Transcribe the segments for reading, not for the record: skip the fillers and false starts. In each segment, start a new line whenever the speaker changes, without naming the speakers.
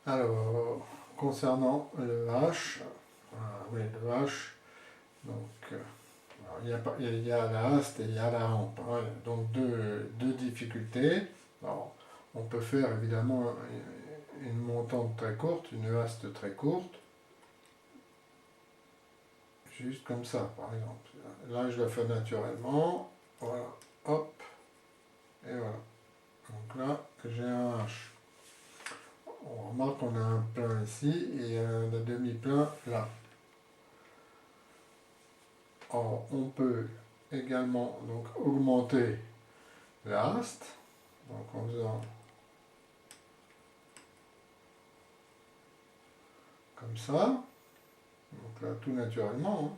Alors, concernant le H, oui, le H, donc alors, il y a la haste et il y a la hampe, hein, donc deux difficultés. Alors, on peut faire évidemment une montante très courte, une haste très courte, juste comme ça par exemple. Là je le fais naturellement, voilà, hop, et voilà. Donc là j'ai un H. On remarque qu'on a un plein ici et un demi-plein là. Or, on peut également donc augmenter la haste, donc en faisant comme ça, donc là tout naturellement.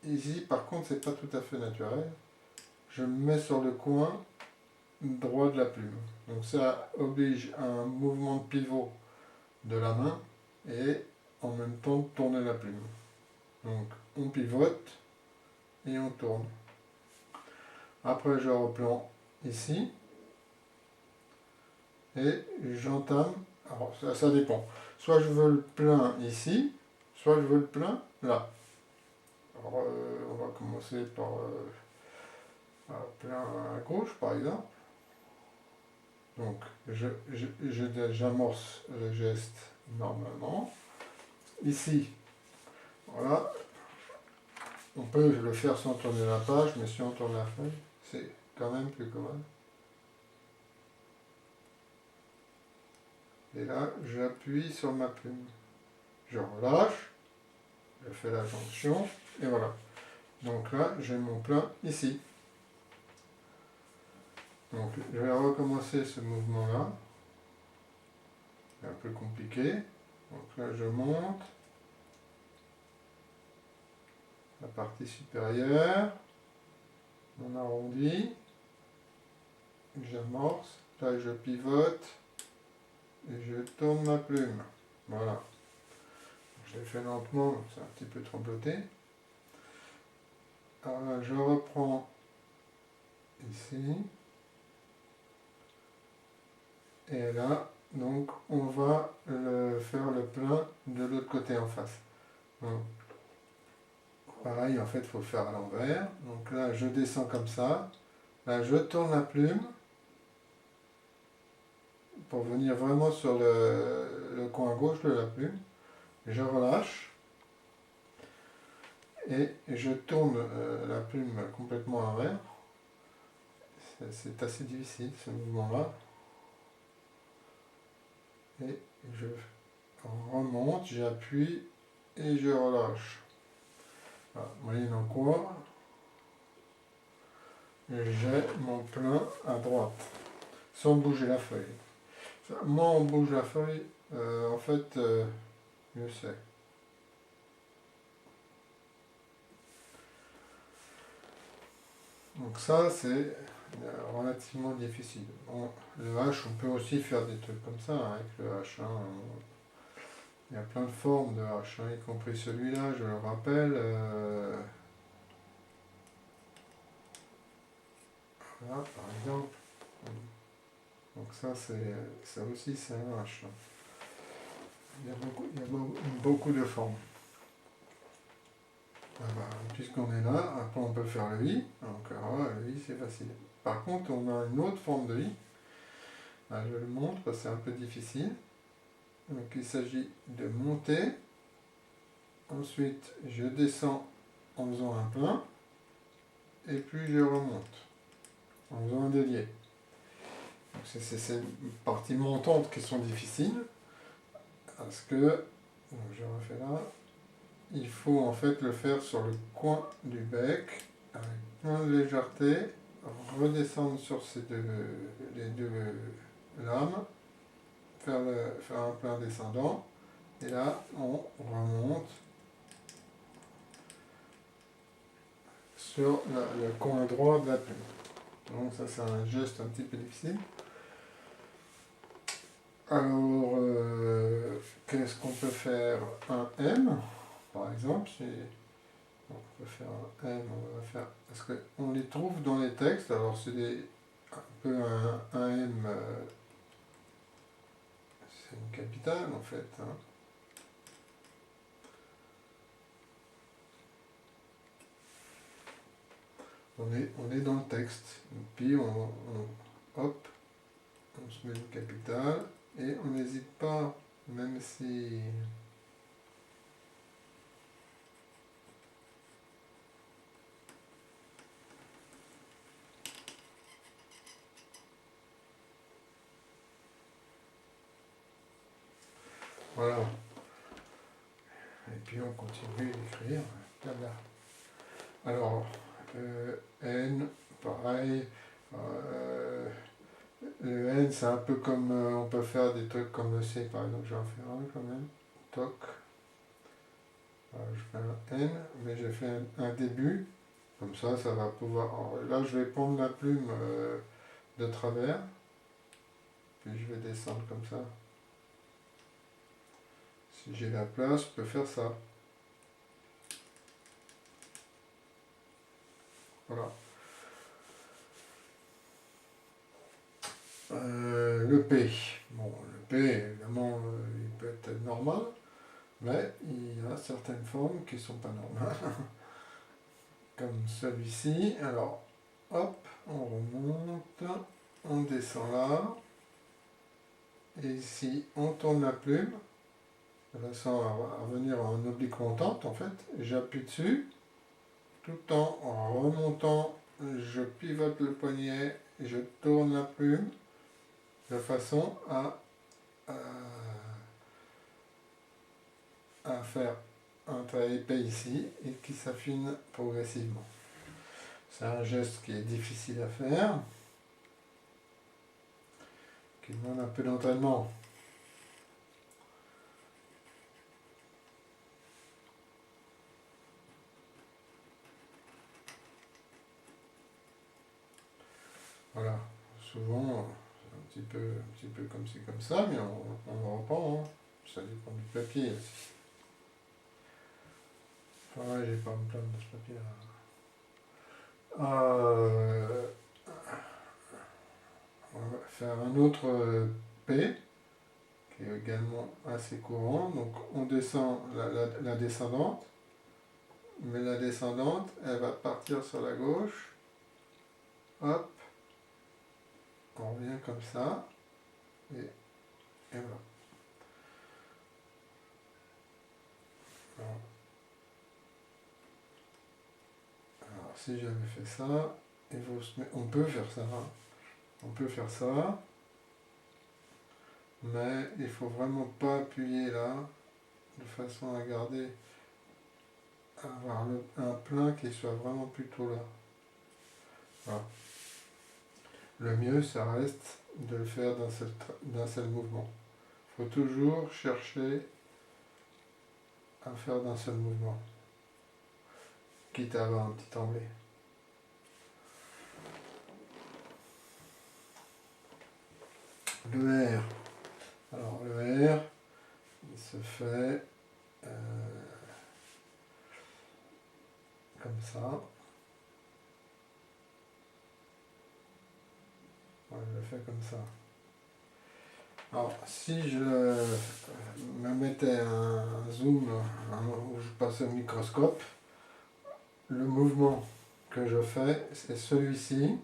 Hein. Ici par contre c'est pas tout à fait naturel. Je me mets sur le coin droit de la plume. Donc ça oblige à un mouvement de pivot de la main et en même temps de tourner la plume. Donc on pivote et on tourne. Après je replante ici et j'entame. Alors ça dépend. Soit je veux le plein ici, soit je veux le plein là. Alors on va commencer par un plein à gauche par exemple. Donc j'amorce le geste normalement. Ici, voilà, on peut le faire sans tourner la page, mais si on tourne la feuille, c'est quand même plus commode. Et là, j'appuie sur ma plume. Je relâche, je fais la jonction, et voilà. Donc là, j'ai mon plein ici. Donc je vais recommencer ce mouvement-là. C'est un peu compliqué. Donc là, je monte la partie supérieure, on arrondit, j'amorce, là je pivote, et je tourne ma plume. Voilà. Je l'ai fait lentement, donc c'est un petit peu trembloté. Alors là, je reprends ici. Et là, donc, on va faire le plein de l'autre côté en face. Donc, pareil, en fait, il faut le faire à l'envers. Donc là, je descends comme ça. Là, je tourne la plume pour venir vraiment sur le coin gauche de la plume. Je relâche. Et je tourne la plume complètement à l'envers. C'est assez difficile ce mouvement-là. Et je remonte, j'appuie et je relâche. Voilà, moyennant quoi, j'ai mon plein à droite, sans bouger la feuille. Moins on bouge la feuille, en fait, mieux c'est. Donc ça, c'est relativement difficile. Bon, le H, on peut aussi faire des trucs comme ça hein, avec le H. Hein. Il y a plein de formes de H, hein, y compris celui-là, je le rappelle. Là, par exemple. Donc ça, aussi, c'est un H. Il y a beaucoup de formes. Ah bah, puisqu'on est là, après on peut faire le I. Donc le I, c'est facile. Par contre, on a une autre forme de I. Là, je le montre parce que c'est un peu difficile. Donc il s'agit de monter. Ensuite, je descends en faisant un plein. Et puis je remonte en faisant un délié. C'est ces parties montantes qui sont difficiles. Parce que, donc je refais là, il faut en fait le faire sur le coin du bec, avec plein de légèreté, redescendre sur les deux lames, faire un plein descendant, et là on remonte sur le coin droit de la plume. Donc ça c'est un geste un petit peu difficile. Alors, qu'est-ce qu'on peut faire? Un M, par exemple, on peut faire un M, on va faire, parce qu'on les trouve dans les textes, alors c'est un peu un M une capitale en fait. Hein. On est dans le texte. Et puis hop, on se met une capitale et on n'hésite pas, même si... Voilà. Et puis on continue d'écrire. Alors, N, pareil. Le N, c'est un peu comme, on peut faire des trucs comme le C, par exemple. Je vais en faire un quand même. Toc. Je fais un N, mais j'ai fait un début. Comme ça va pouvoir... Alors, là, je vais prendre la plume de travers. Puis je vais descendre comme ça. Si j'ai la place, je peux faire ça. Voilà. Le P. Bon, le P, évidemment, il peut être normal, mais il y a certaines formes qui ne sont pas normales. Comme celui-ci. Alors, hop, on remonte, on descend là. Et ici, on tourne la plume, de façon à venir en oblique montante, en fait. J'appuie dessus, tout en remontant, je pivote le poignet, je tourne la plume, de façon à faire un trait épais ici et qui s'affine progressivement. C'est un geste qui est difficile à faire, qui demande un peu d'entraînement. Voilà, souvent c'est un petit peu comme ci, comme ça, mais on reprend, hein. Ça dépend du papier aussi. Enfin, j'ai pas à me plaindre de ce papier-là. On va faire un autre P, qui est également assez courant. Donc on descend la descendante, mais la descendante, elle va partir sur la gauche. Hop, on revient comme ça, et voilà. Alors, si j'avais fait ça, on peut faire ça, hein. On peut faire ça, mais il faut vraiment pas appuyer là, de façon à garder, à avoir un plein qui soit vraiment plutôt là. Voilà. Le mieux, ça reste de le faire d'un seul mouvement. Il faut toujours chercher à faire d'un seul mouvement, quitte à avoir un petit anglais. Le R. Alors le R, il se fait comme ça. Ouais, je le fais comme ça. Alors si je me mettais un zoom où je passe au microscope, le mouvement que je fais, c'est celui-ci.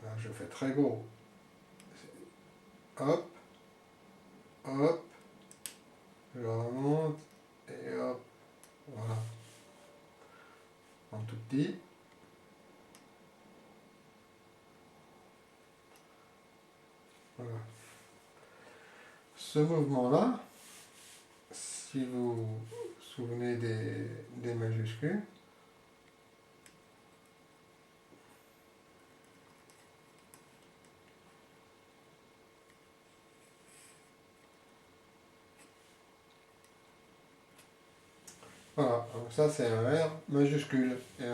Là, je fais très gros. Hop, hop, je remonte et hop, voilà. En tout petit. Voilà. Ce mouvement-là, si vous vous souvenez des majuscules, voilà, donc ça c'est un R majuscule. Et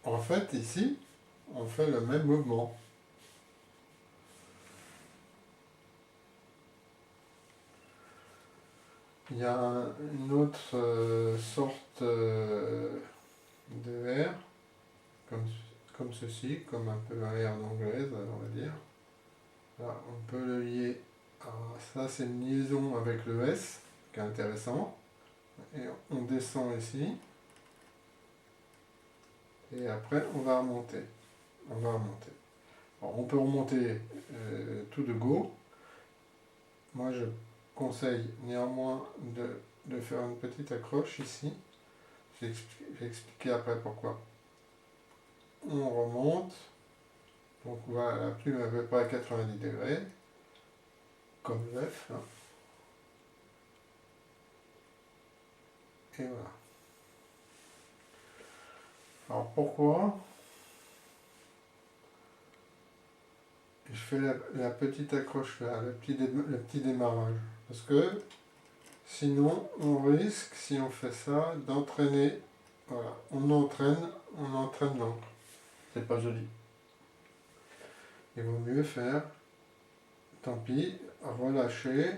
en fait, ici, on fait le même mouvement. Il y a une autre sorte de R, comme ceci, comme un peu un R d'anglaise, on va dire. Là, on peut le lier. Alors, ça, c'est une liaison avec le S, qui est intéressant. Et on descend ici. Et après, on va remonter. On va remonter. Alors, on peut remonter tout de go. Moi, je conseille néanmoins de faire une petite accroche ici. Je vais expliquer après pourquoi. On remonte. Donc voilà, la plume à peu près à 90 degrés. Comme l'œuf. Hein. Et voilà. Alors pourquoi je fais la petite accroche là, le petit démarrage? Parce que sinon on risque, si on fait ça, d'entraîner. Voilà, on entraîne l'encre. C'est pas joli. Il vaut mieux faire, tant pis, relâcher.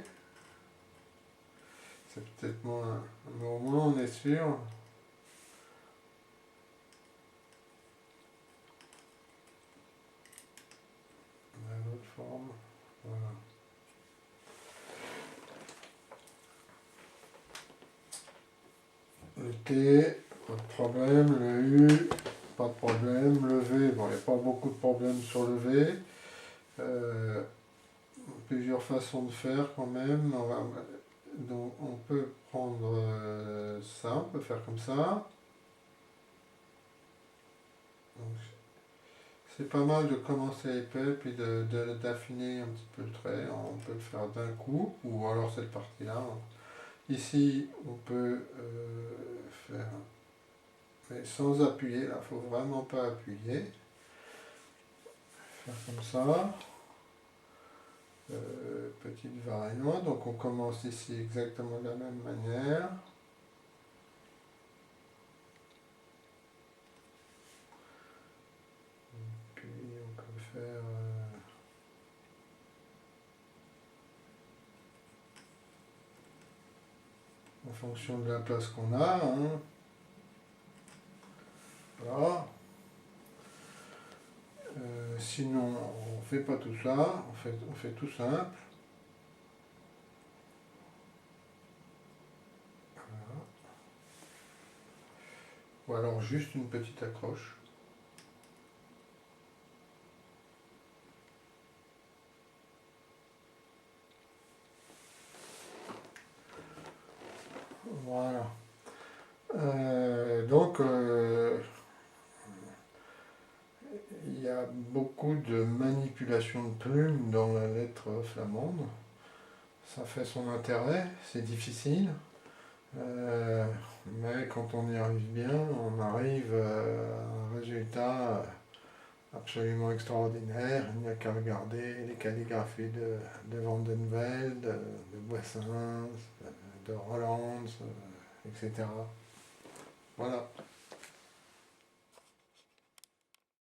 C'est peut-être moins, mais au moins on est sûr. On a une autre forme. Voilà. Le T, pas de problème. Le U, pas de problème. Le V, bon, il n'y a pas beaucoup de problèmes sur le V. Plusieurs façons de faire quand même. Donc on peut prendre ça, on peut faire comme ça. C'est pas mal de commencer épais puis d'affiner un petit peu le trait. On peut le faire d'un coup ou alors cette partie-là. Ici on peut faire, mais sans appuyer, là, faut vraiment pas appuyer. Faire comme ça. Petite variante, donc on commence ici exactement de la même manière. Puis on peut faire en fonction de la place qu'on a. Hein. Voilà. Sinon, on ne fait pas tout ça, on fait tout simple. Voilà. Ou alors juste une petite accroche. Voilà. Donc, il y a beaucoup de manipulation de plumes dans la lettre flamande. Ça fait son intérêt, c'est difficile. Mais quand on y arrive bien, on arrive à un résultat absolument extraordinaire. Il n'y a qu'à regarder les calligraphies de Van den Velde, de Boissins, de Rollands, etc. Voilà.